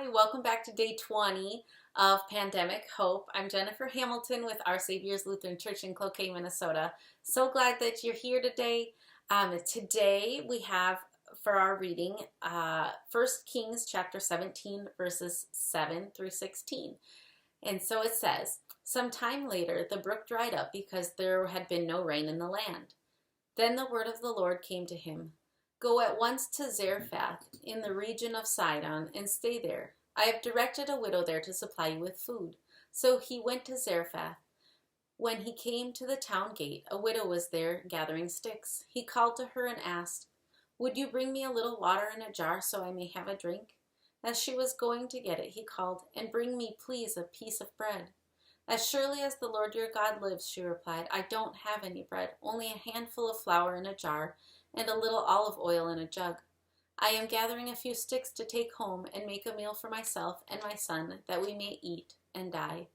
Hi, welcome back to day 20 of Pandemic Hope. I'm Jennifer Hamilton with Our Savior's Lutheran Church in Cloquet, Minnesota. So glad that you're here today. Today we have for our reading 1 Kings chapter 17 verses 7 through 16. And so it says, "Some time later the brook dried up because there had been no rain in the land. Then the word of the Lord came to him. Go at once to Zarephath in the region of Sidon and stay there. I have directed a widow there to supply you with food." So he went to Zarephath. When he came to the town gate, a widow was there gathering sticks. He called to her and asked, "Would you bring me a little water in a jar so I may have a drink?" As she was going to get it, he called, "And bring me, please, a piece of bread." "As surely as the Lord your God lives," she replied, "I don't have any bread, only a handful of flour in a jar and a little olive oil in a jug. I am gathering a few sticks to take home and make a meal for myself and my son, that we may eat and die."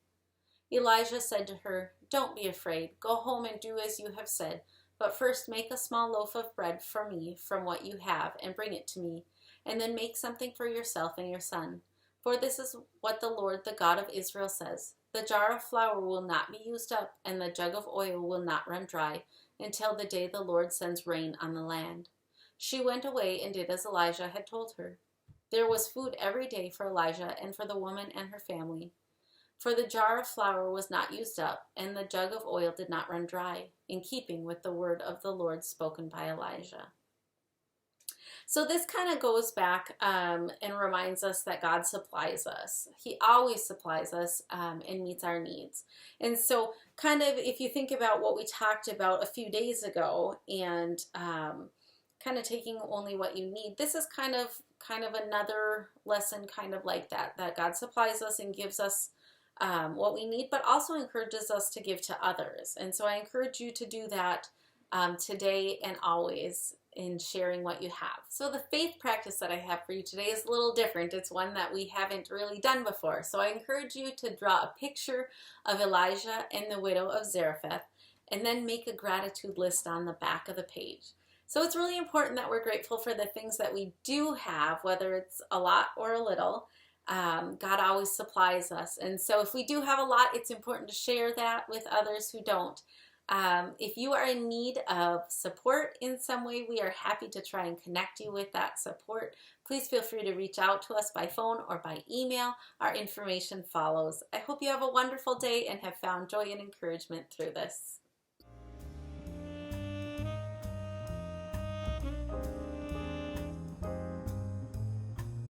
Elijah said to her, "Don't be afraid. Go home and do as you have said. But first make a small loaf of bread for me from what you have and bring it to me. And then make something for yourself and your son. For this is what the Lord, the God of Israel, says. The jar of flour will not be used up, and the jug of oil will not run dry, until the day the Lord sends rain on the land." She went away and did as Elijah had told her. There was food every day for Elijah and for the woman and her family. For the jar of flour was not used up, and the jug of oil did not run dry, in keeping with the word of the Lord spoken by Elijah. So this kind of goes back and reminds us that God supplies us. He always supplies us and meets our needs. And so kind of if you think about what we talked about a few days ago and kind of taking only what you need, this is kind of another lesson kind of like that God supplies us and gives us what we need, but also encourages us to give to others. And so I encourage you to do that today and always in sharing what you have. So the faith practice that I have for you today is a little different. It's one that we haven't really done before. So I encourage you to draw a picture of Elijah and the widow of Zarephath and then make a gratitude list on the back of the page. So it's really important that we're grateful for the things that we do have, whether it's a lot or a little. God always supplies us. And so if we do have a lot, it's important to share that with others who don't. If you are in need of support in some way, we are happy to try and connect you with that support. Please feel free to reach out to us by phone or by email. Our information follows. I hope you have a wonderful day and have found joy and encouragement through this.